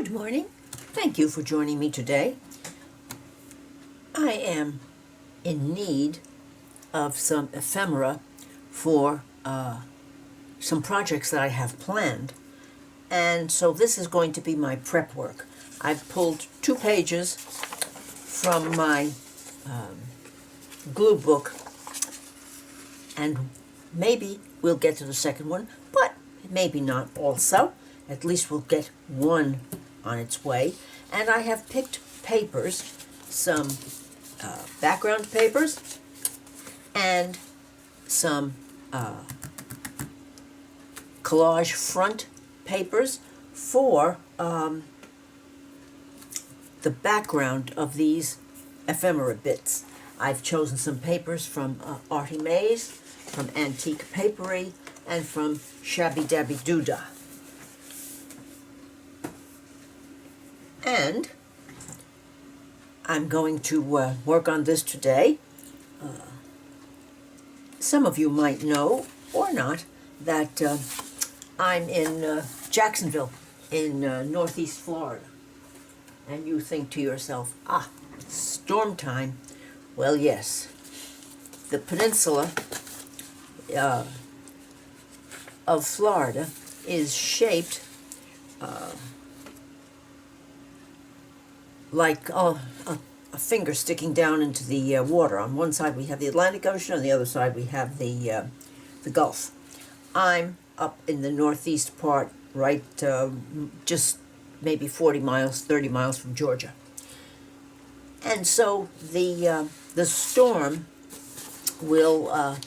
Good morning. Thank you for joining me today. I am in need of some ephemera for some projects that I have planned. And so this is going to be my prep work. I've pulled 2 pages from my glue book, and maybe we'll get to the second one, but maybe not also. At least we'll get one on its way. And I have picked papers, some background papers, and some collage front papers for the background of these ephemera bits. I've chosen some papers from Artie Mays, from Antique Papery, and from Shabby Dabby Doodah. And I'm going to work on this today. Some of you might know, or not, that I'm in Jacksonville in Northeast Florida. And you think to yourself, storm time. Well, yes. The peninsula of Florida is shaped like a finger sticking down into the water. On one side we have the Atlantic Ocean, on the other side we have the Gulf. I'm up in the northeast part, right just maybe 40 miles, 30 miles from Georgia. And so the storm will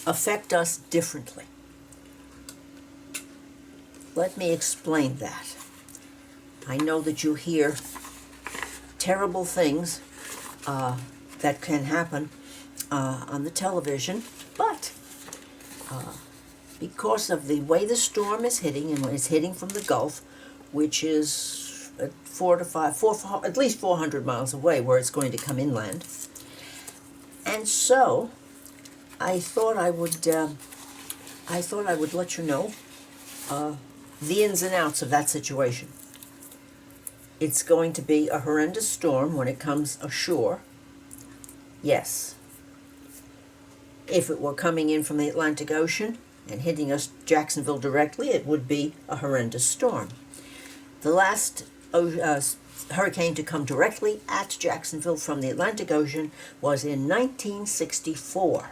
affect us differently. Let me explain that. I know that you hear terrible things that can happen on the television, but because of the way the storm is hitting, and when it's hitting from the Gulf, which is at least 400 miles away, where it's going to come inland, and so I thought I would let you know the ins and outs of that situation. It's going to be a horrendous storm when it comes ashore. Yes. If it were coming in from the Atlantic Ocean and hitting us, Jacksonville, directly, it would be a horrendous storm. The last hurricane to come directly at Jacksonville from the Atlantic Ocean was in 1964.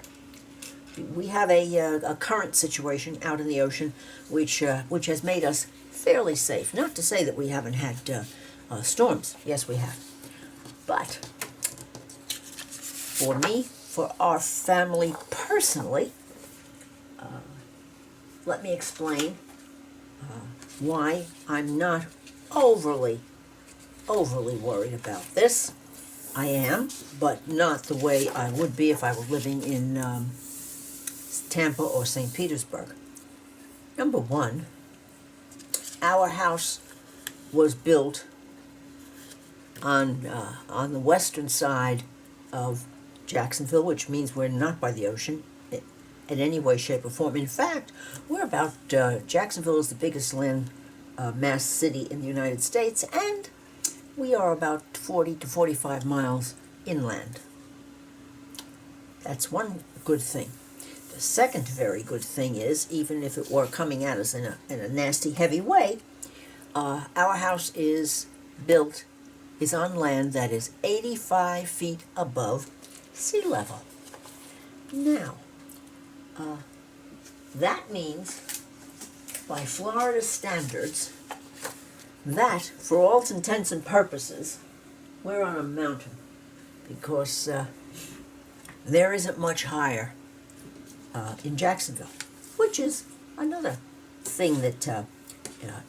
We have a current situation out in the ocean which has made us fairly safe. Not to say that we haven't had storms. Yes, we have. But for me, for our family personally, let me explain why I'm not overly worried about this. I am, but not the way I would be if I were living in Tampa or St. Petersburg. Number one, our house was built on the western side of Jacksonville, which means we're not by the ocean in any way, shape, or form. In fact, we're about, Jacksonville is the biggest land mass city in the United States, and we are about 40 to 45 miles inland. That's one good thing. The second very good thing is, even if it were coming at us in a nasty, heavy way, our house is on land that is 85 feet above sea level. Now, that means, by Florida standards, that, for all intents and purposes, we're on a mountain, because there isn't much higher in Jacksonville, which is another thing that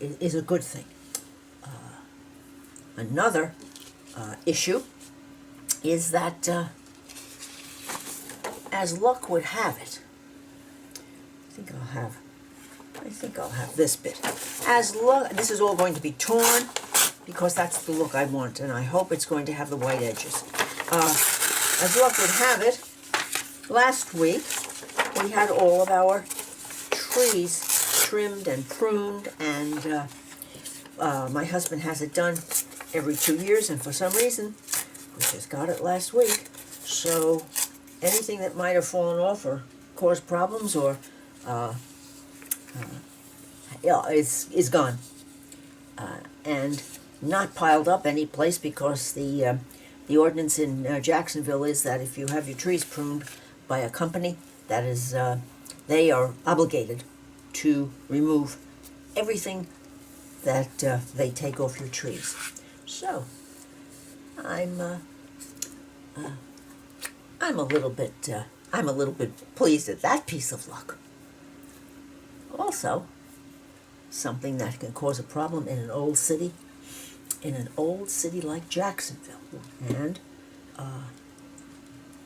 is a good thing. Another issue is that, as luck would have it, I think I'll have this bit. This is all going to be torn, because that's the look I want, and I hope it's going to have the white edges. As luck would have it, last week we had all of our trees trimmed and pruned and My husband has it done every 2 years, and for some reason, we just got it last week. So anything that might have fallen off or caused problems or yeah, is gone, and not piled up any place, because the ordinance in Jacksonville is that if you have your trees pruned by a company, that is, they are obligated to remove everything that they take off your trees. So I'm a little bit pleased at that piece of luck. Also, something that can cause a problem in an old city like Jacksonville, and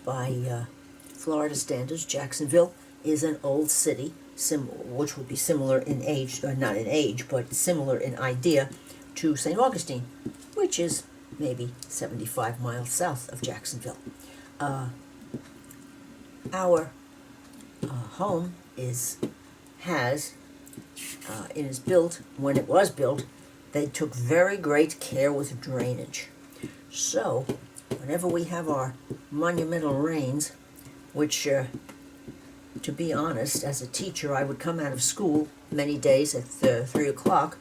by Florida standards, Jacksonville is an old city, which would be similar in age, not in age, but similar in idea to St. Augustine, which is maybe 75 miles south of Jacksonville. Our home is built, when it was built, they took very great care with drainage. So, whenever we have our monumental rains, which, to be honest, as a teacher, I would come out of school many days at 3 o'clock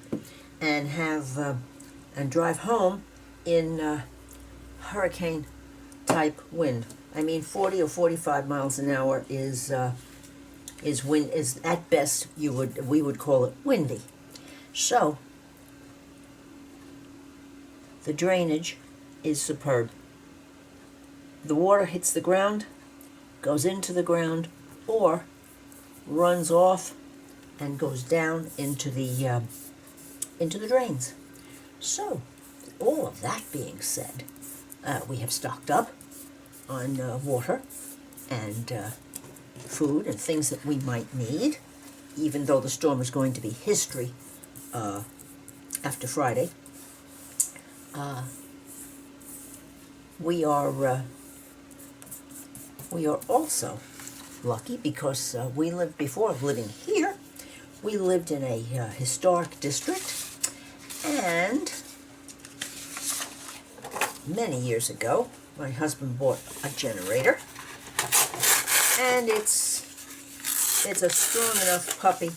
and and drive home in hurricane-type wind. I mean, 40 or 45 miles an hour is at best we would call it windy. So the drainage is superb. The water hits the ground, goes into the ground, or runs off and goes down into the drains. So, all of that being said, we have stocked up on water and food and things that we might need, even though the storm is going to be history after Friday. We are also lucky because before living here, we lived in a historic district, and many years ago, my husband bought a generator, and it's a strong enough puppy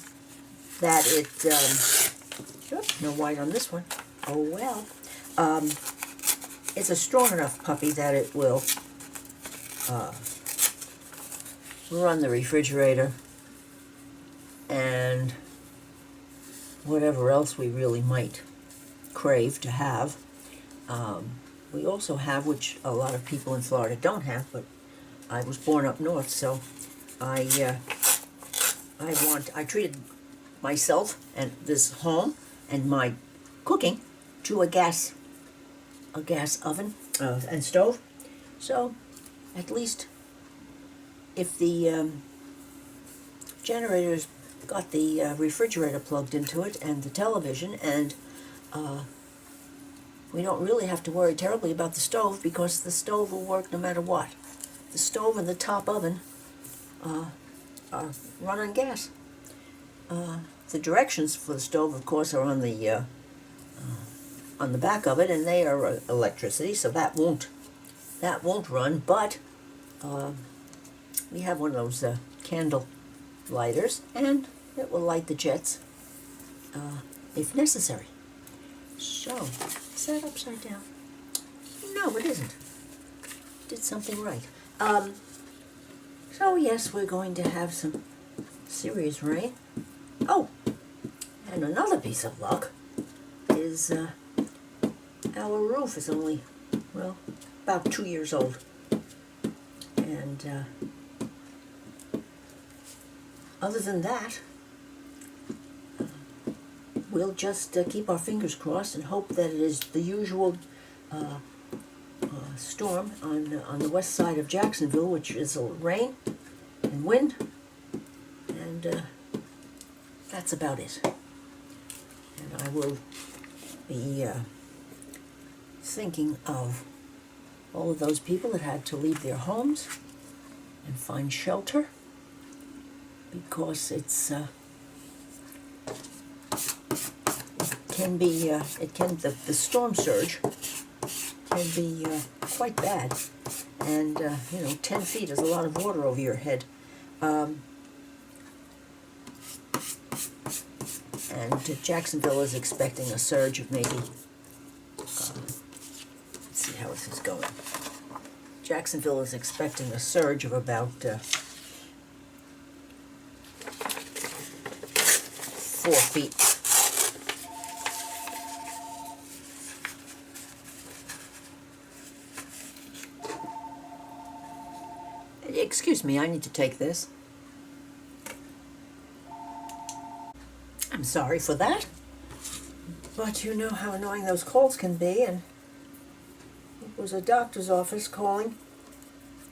that it, no white on this one, oh well, it's a strong enough puppy that it will run the refrigerator and whatever else we really might crave to have. We also have, which a lot of people in Florida don't have, but I was born up north, so I treated myself and this home and my cooking to a gas oven and stove. So at least if the generator's got the refrigerator plugged into it and the television, and we don't really have to worry terribly about the stove, because the stove will work no matter what. The stove and the top oven run on gas. The directions for the stove, of course, are on the back of it, and they are electricity, so that won't run. But we have one of those candle lighters, and it will light the jets if necessary. So, is that upside down? No, it isn't. Did something right. So yes, we're going to have some serious rain. Oh, and another piece of luck is our roof is only, well, about 2 years old. And other than that, we'll just keep our fingers crossed and hope that it is the usual storm on the west side of Jacksonville, which is rain and wind, and that's about it. And I will be thinking of all of those people that had to leave their homes and find shelter, because it's can be, the storm surge can be quite bad. And, 10 feet is a lot of water over your head. And Jacksonville is expecting a surge of maybe, let's see how this is going. Jacksonville is expecting a surge of about 4 feet. Excuse me, I need to take this. I'm sorry for that, but you know how annoying those calls can be, and it was a doctor's office calling.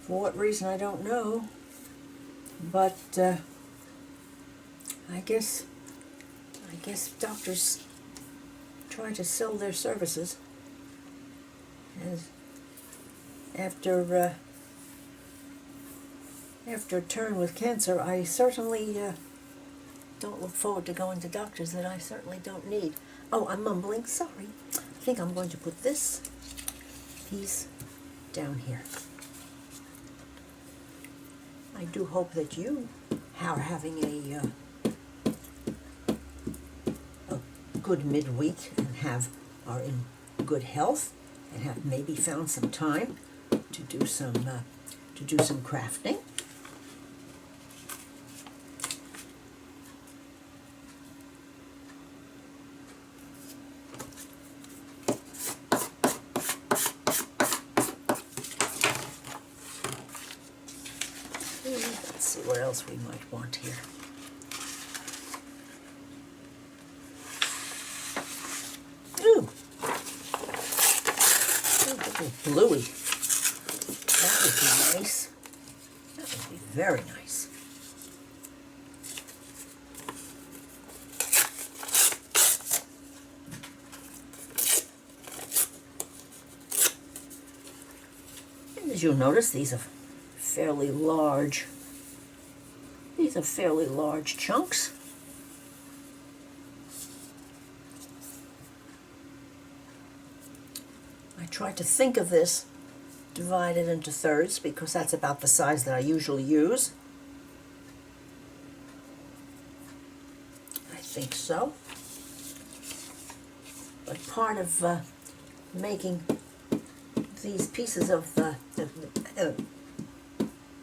For what reason, I don't know, but I guess doctors try to sell their services, and after a turn with cancer, I certainly don't look forward to going to doctors that I certainly don't need. Oh, I'm mumbling, sorry. I think I'm going to put this piece down here. I do hope that you are having a good midweek and are in good health and have maybe found some time to do some crafting. Let's see what else we might want here. Ooh, a little bluey. That would be nice. That would be very nice. And as you'll notice, these are fairly large. These are fairly large chunks. I tried to think of this divided into thirds because that's about the size that I usually use. I think so. But part of making these pieces of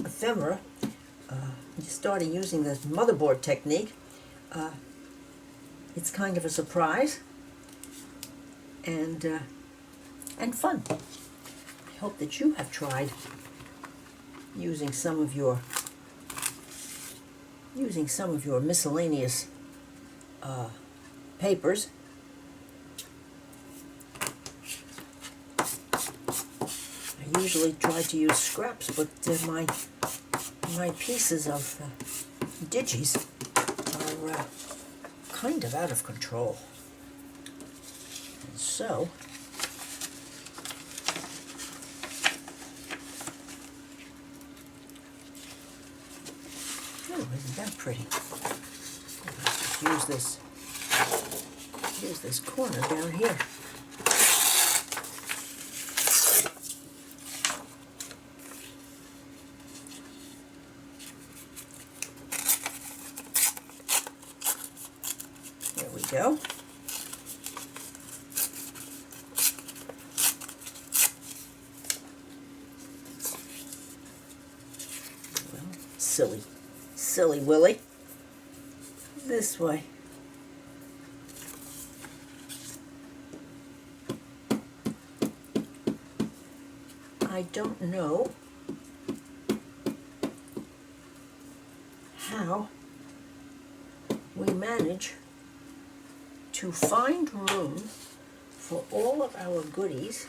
ephemera, starting using the motherboard technique, it's kind of a surprise and fun. I hope that you have tried using some of your miscellaneous papers. I usually try to use scraps, but my pieces of digis are kind of out of control. And so, oh, isn't that pretty? Let's just use this corner down here. Go. Well, silly Willie. This way. I don't know how we manage to find room for all of our goodies,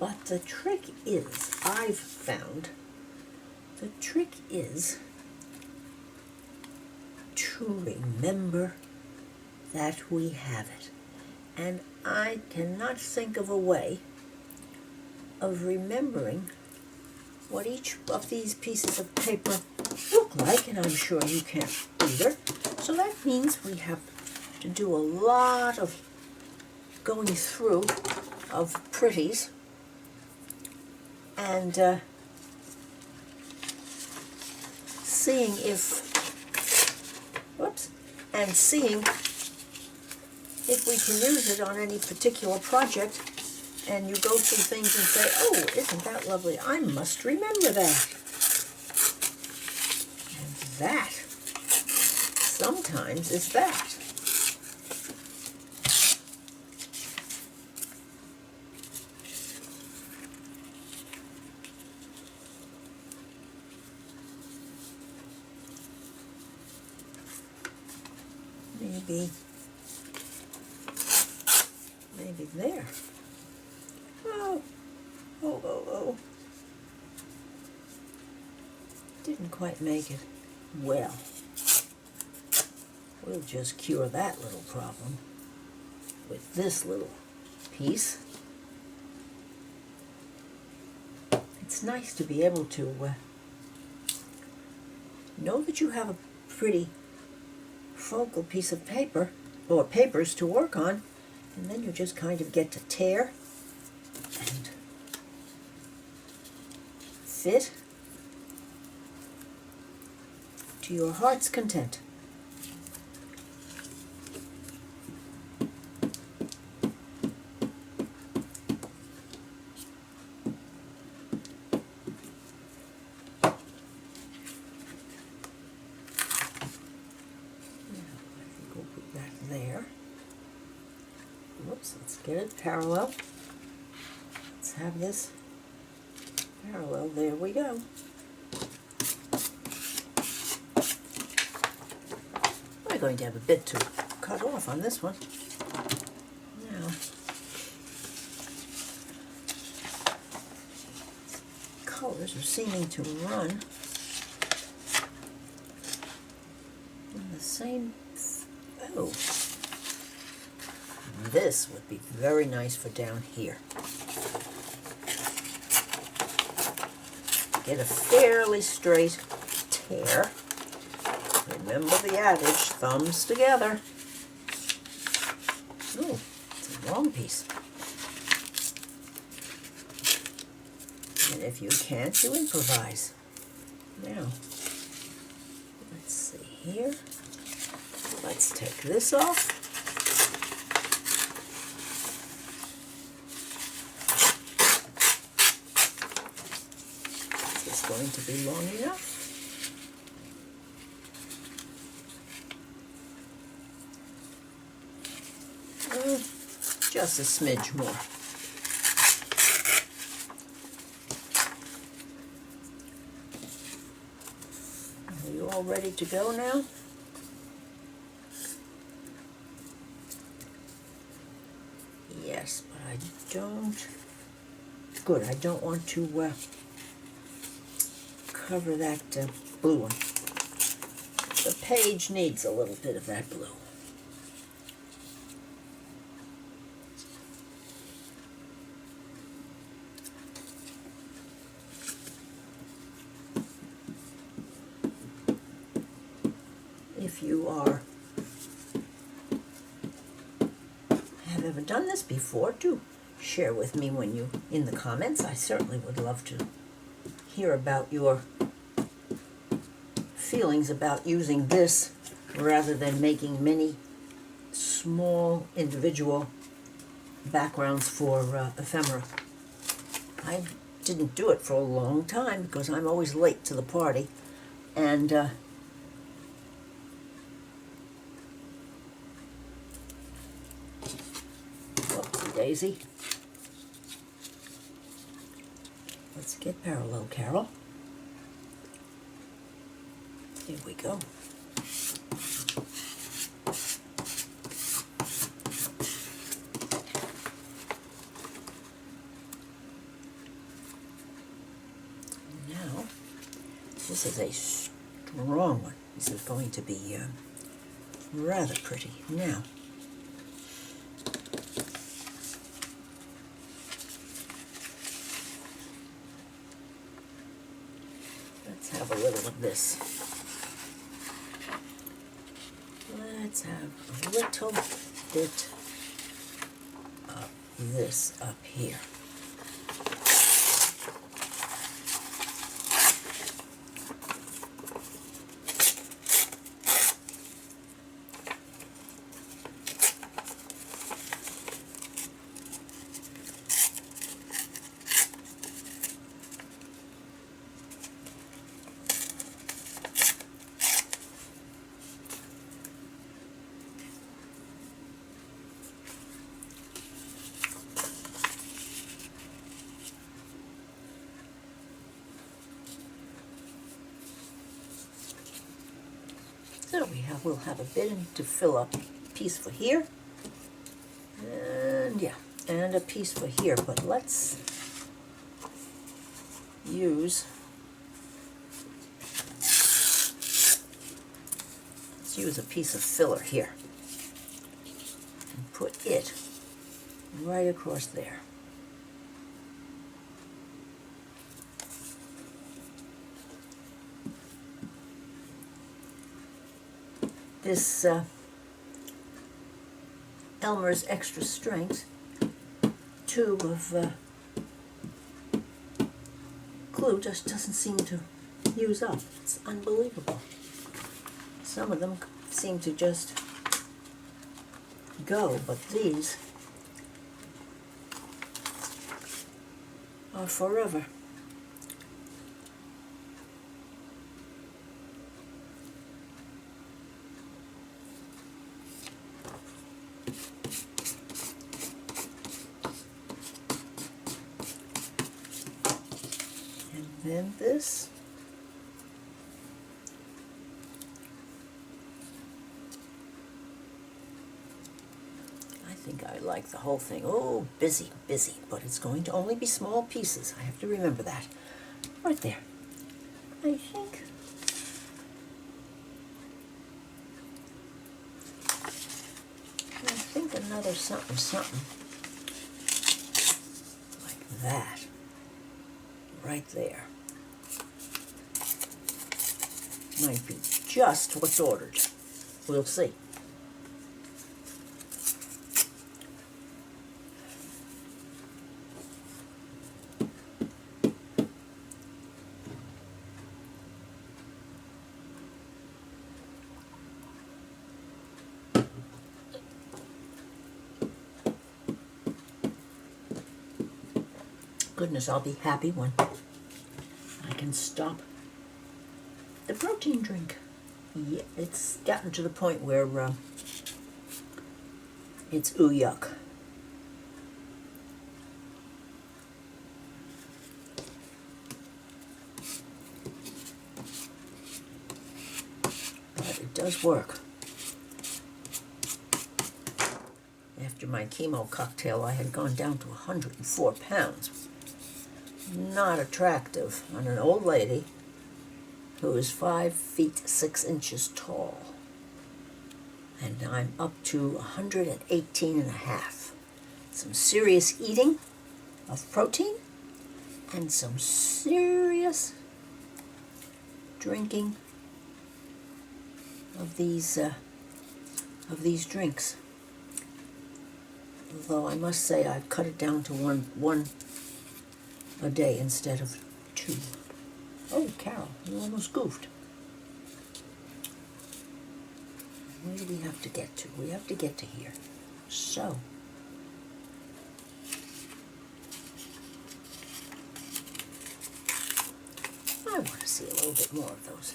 but the trick is, I've found, the trick is to remember that we have it. And I cannot think of a way of remembering what each of these pieces of paper look like, and I'm sure you can't either. So that means we have to do a lot of going through of pretties and seeing if we can use it on any particular project. And you go through things and say, oh, isn't that lovely? I must remember that. And that sometimes is that. Maybe there. Oh. Didn't quite make it. Well, we'll just cure that little problem with this little piece. It's nice to be able to know that you have a pretty focal piece of paper or papers to work on, and then you just kind of get to tear and fit to your heart's content. There. Whoops, let's get it parallel. Let's have this parallel. There we go. We're going to have a bit to cut off on this one. Now, colors are seeming to run in the same. Oh, this would be very nice for down here. Get a fairly straight tear. Remember the adage, thumbs together. Oh, it's a long piece. And if you can't, you improvise. Now, let's see here. Let's take this off. Is this going to be long enough? Just a smidge more. Are you all ready to go now? Yes, but I don't. Good, I don't want to cover that blue one. The page needs a little bit of that blue. If you have ever done this before, do share with me when you in the comments. I certainly would love to hear about your feelings about using this rather than making many small individual backgrounds for ephemera. I didn't do it for a long time because I'm always late to the party, and whoopsie daisy. Let's get parallel, Carol. Here we go. Now, this is a strong one. This is going to be rather pretty. Now, let's have a little of this. let's have a little bit of this up here. So we'll have a bit to fill up, a piece for here, and yeah, and a piece for here. But let's use a piece of filler here and put it right across there. This Elmer's Extra Strength tube of glue just doesn't seem to use up. It's unbelievable. Some of them seem to just go, but these are forever. Then this, I think I like the whole thing. Oh, busy, but it's going to only be small pieces. I have to remember that. Right there. I think another something like that. Right there. Might be just what's ordered. We'll see. Goodness, I'll be happy when I can stop the protein drink. Yeah, it's gotten to the point where it's ooh yuck. But it does work. After my chemo cocktail, I had gone down to 104 pounds. Not attractive on an old lady who is 5 feet 6 inches tall. And I'm up to 118 and a half. Some serious eating of protein and some serious drinking of these drinks. Although I must say I've cut it down to one a day instead of 2. Oh, Carol, you almost goofed. Where do we have to get to? We have to get to here. So, I want to see a little bit more of those.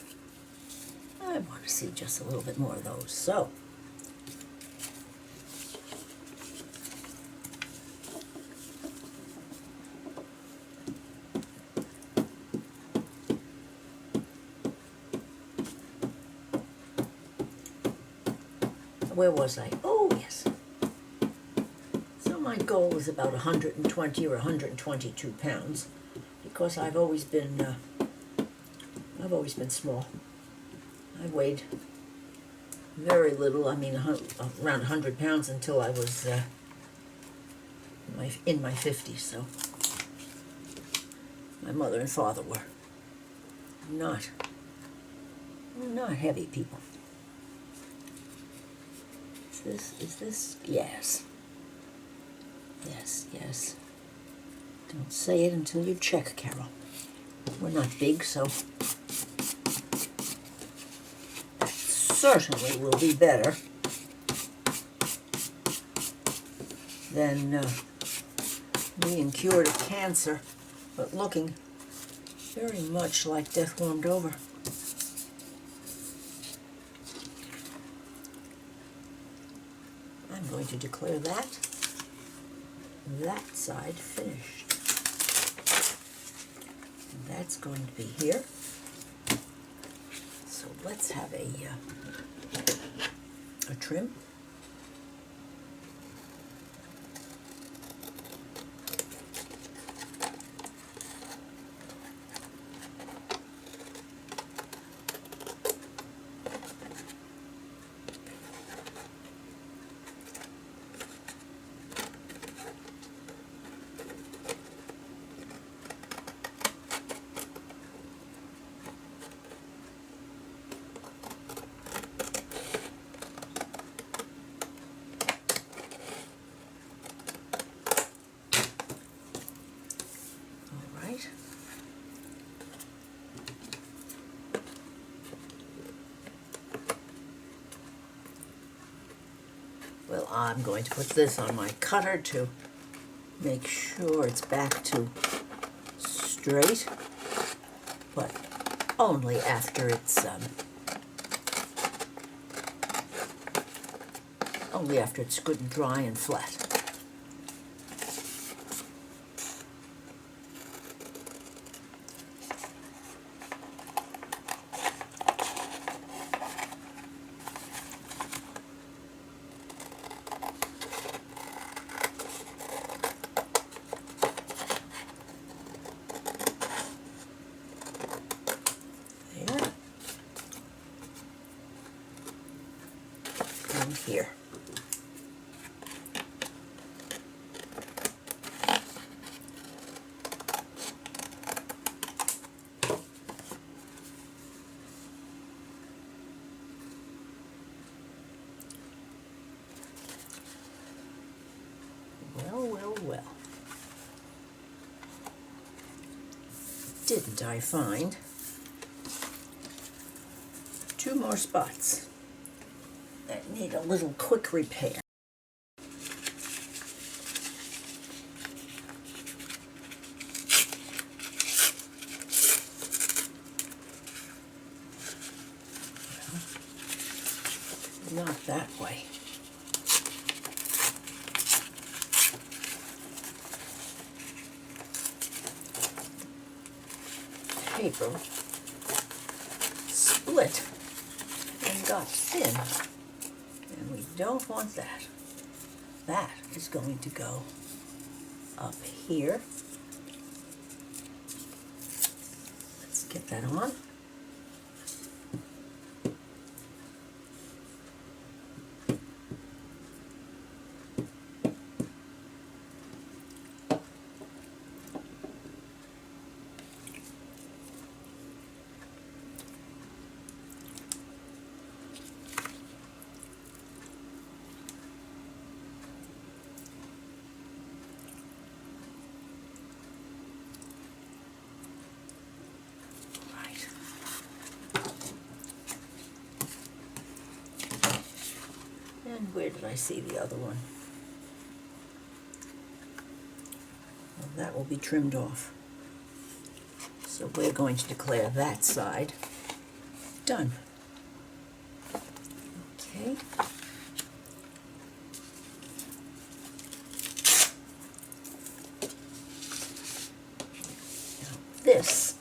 I want to see just a little bit more of those. So, where was I? Oh, yes. So my goal is about 120 or 122 pounds because I've always been small. I weighed very little. I mean, around 100 pounds until I was in my 50s. So my mother and father were not heavy people. Is this? Yes. Yes, yes. Don't say it until you check, Carol. We're not big, so that certainly will be better than being cured of cancer, but looking very much like death warmed over. I'm going to declare that side finished. And that's going to be here. So let's have a trim. Well, I'm going to put this on my cutter to make sure it's back to straight, but only after it's good and dry and flat. Here. Well. Didn't I find 2 more spots that need a little quick repair? Well, not that way. Paper split and got thin, and we don't want that. That is going to go up here. Let's get that on. And where did I see the other one? Well, that will be trimmed off. So we're going to declare that side done. Okay. Now this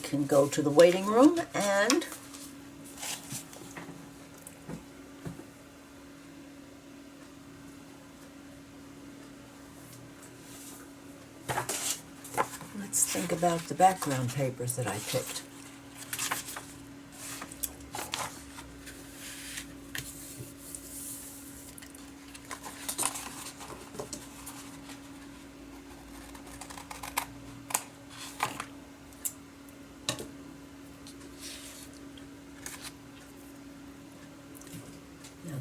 can go to the waiting room, and let's think about the background papers that I picked.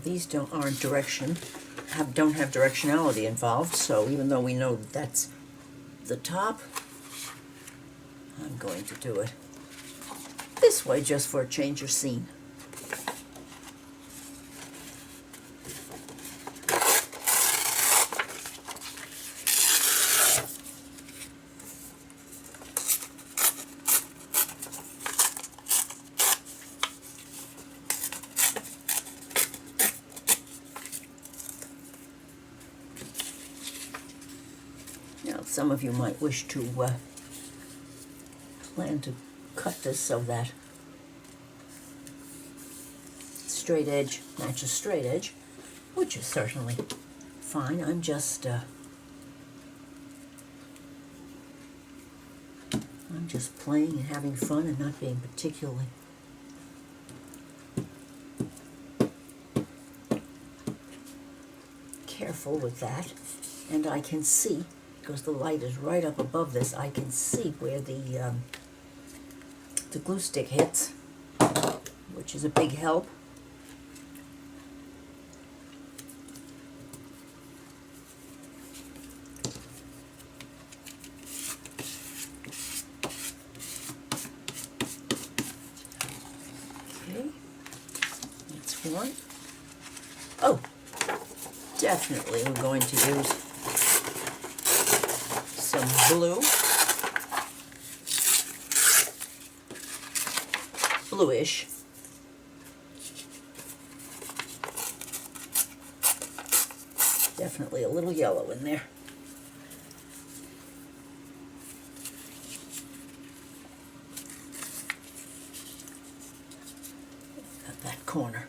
these don't have directionality involved, so even though we know that's the top, I'm going to do it this way just for a change of scene. Now, some of you might wish to plan to cut this so that straight edge matches straight edge, which is certainly fine. I'm just playing and having fun and not being particularly careful with that. And I can see, because the light is right up above this, I can see where the glue stick hits, which is a big help. Okay, that's one. Oh, definitely we're going to use some blue, bluish. Definitely a little yellow in there. Got that corner.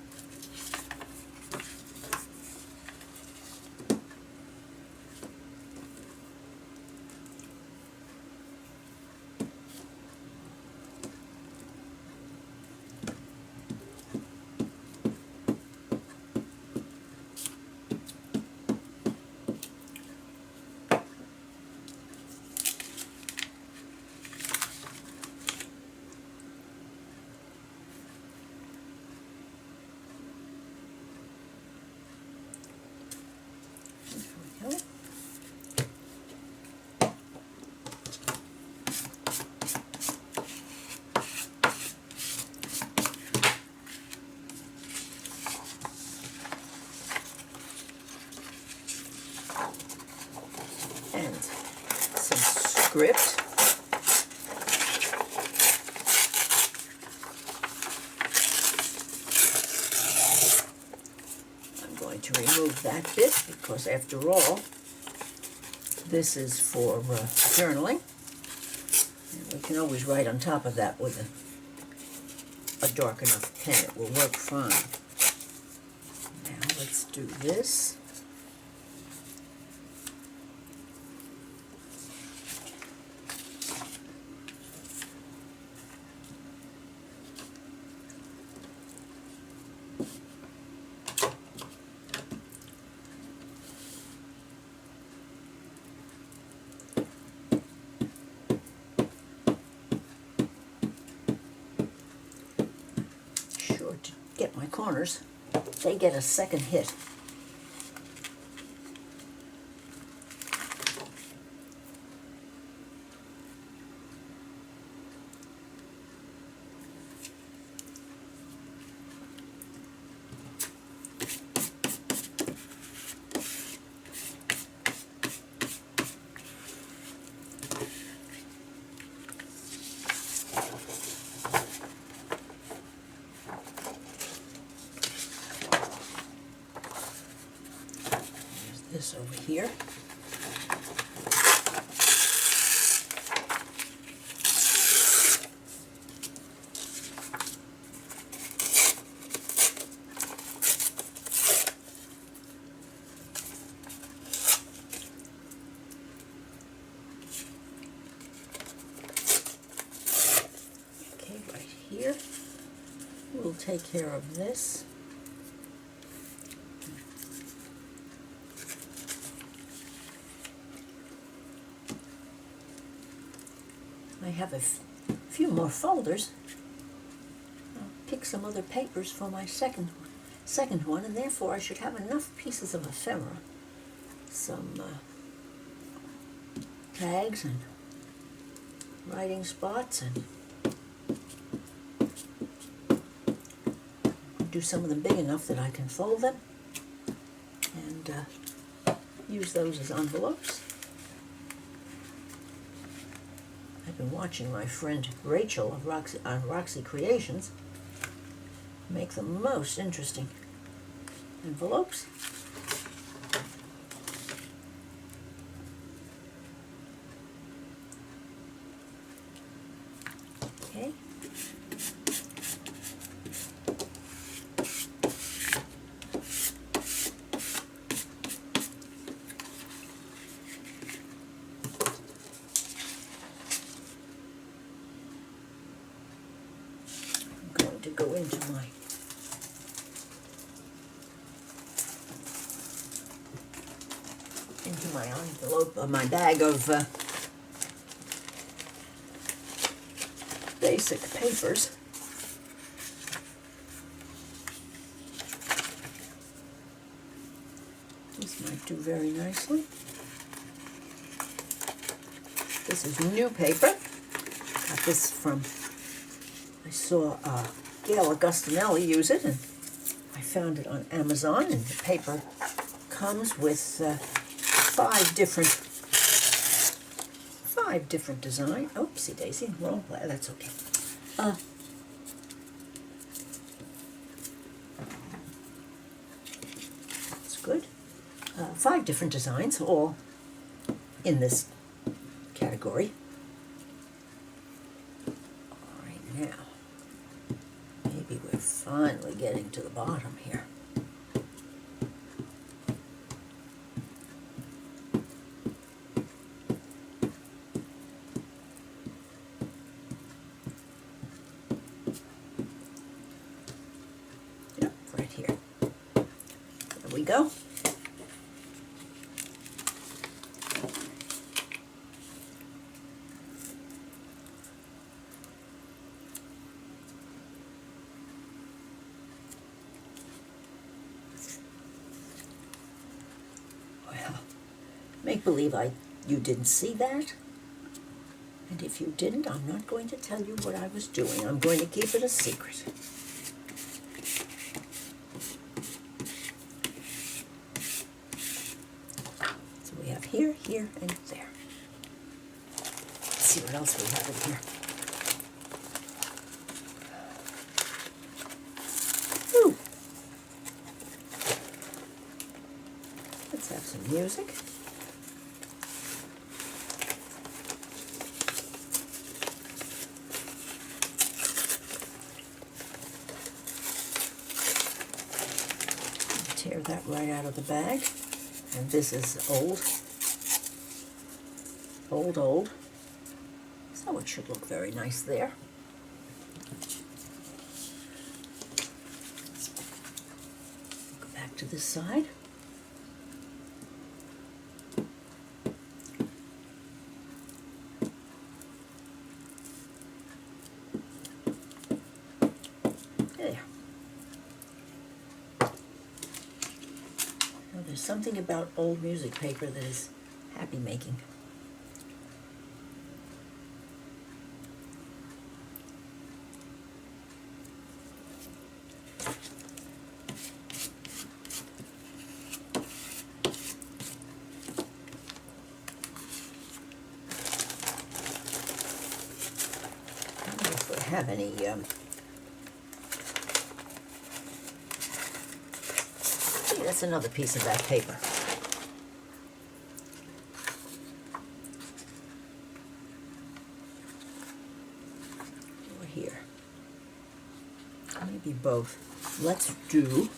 And some script. I'm going to remove that bit because, after all, this is for journaling. And we can always write on top of that with a dark enough pen. It will work fine. Now let's do this. To get my corners, they get a second hit. This over here. Okay, right here. We'll take care of this. I have a few more folders. I'll pick some other papers for my second second one, and therefore I should have enough pieces of ephemera, some tags and writing spots, and do some of them big enough that I can fold them and use those as envelopes. I've been watching my friend Rachel of Roxy Creations make the most interesting envelopes. Okay. I'm going to go into my envelope, my bag of basic papers. This might do very nicely. This is new paper. Got this from, I saw Gail Augustinelli use it, and I found it on Amazon, and the paper comes with five different designs. Oopsie daisy, wrong player, that's okay. That's good. 5 different designs, all in this category. All right, now, maybe we're finally getting to the bottom here. Yep, right here. There we go. Make believe you didn't see that, and if you didn't, I'm not going to tell you what I was doing. I'm going to keep it a secret. So we have here, here, and there. Let's see what else we have in here. Ooh. Let's have some music. Tear that right out of the bag, and this is old, so it should look very nice there. Go back to this side. There. There's something about old music paper that is happy making. I don't know if we have any that's another piece of that paper. Or here. Maybe both. Let's do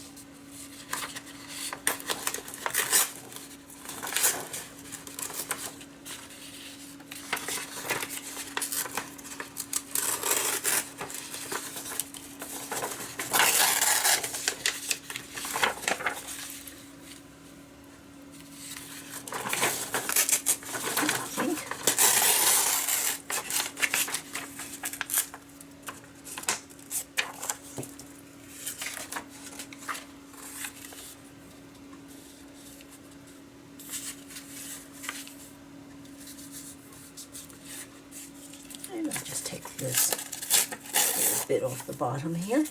bit off the bottom here.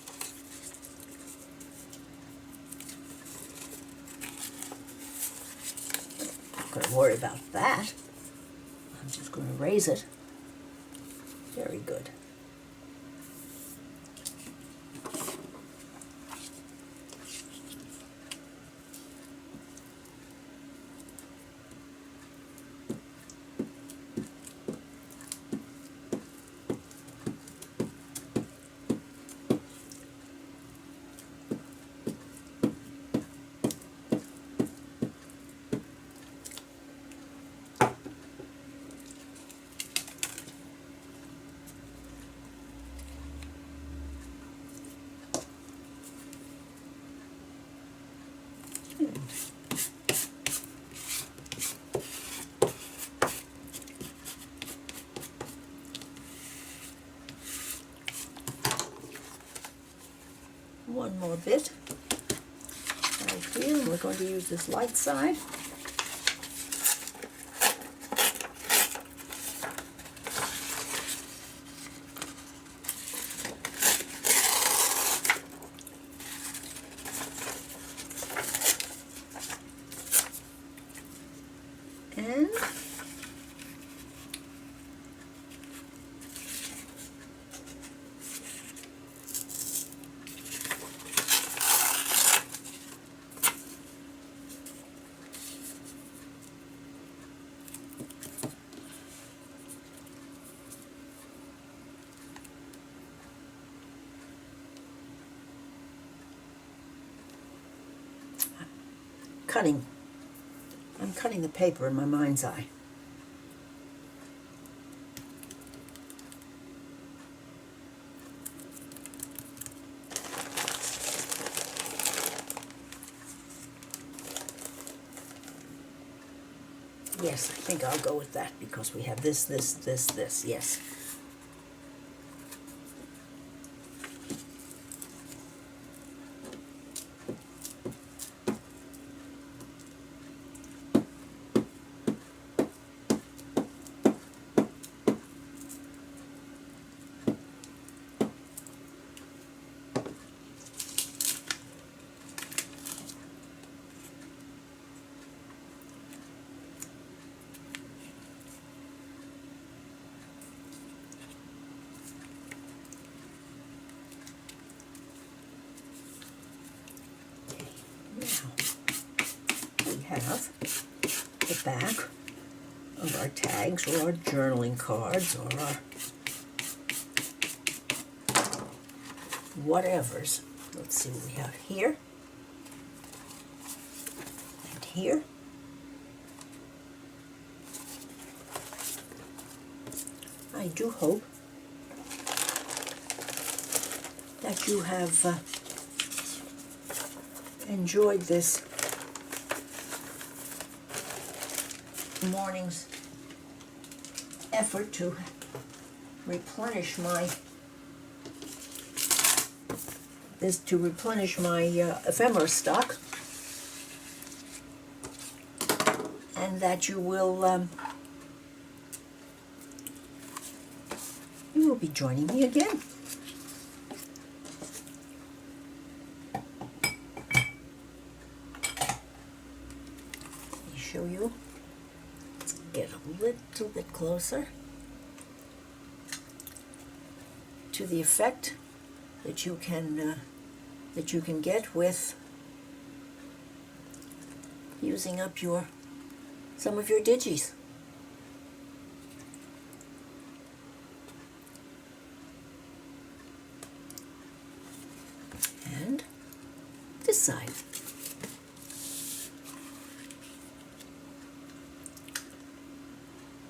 Not going to worry about that. I'm just going to raise it. Very good. One more bit right here, and we're going to use this light side. And I'm cutting the paper in my mind's eye. Yes, I think I'll go with that because we have this, yes. Have the back of our tags or our journaling cards or our whatevers. Let's see what we have here and here. I do hope that you have enjoyed this morning's effort to replenish my ephemera stock, and that you will be joining me again. Let me show you. Get a little bit closer to the effect that you can get with using up some of your digis. And this side.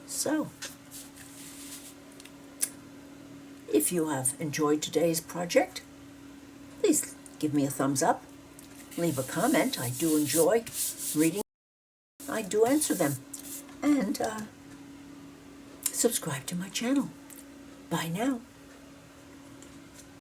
So, if you have enjoyed today's project, please give me a thumbs up, leave a comment. I do enjoy reading. I do answer them. And subscribe to my channel. Bye now.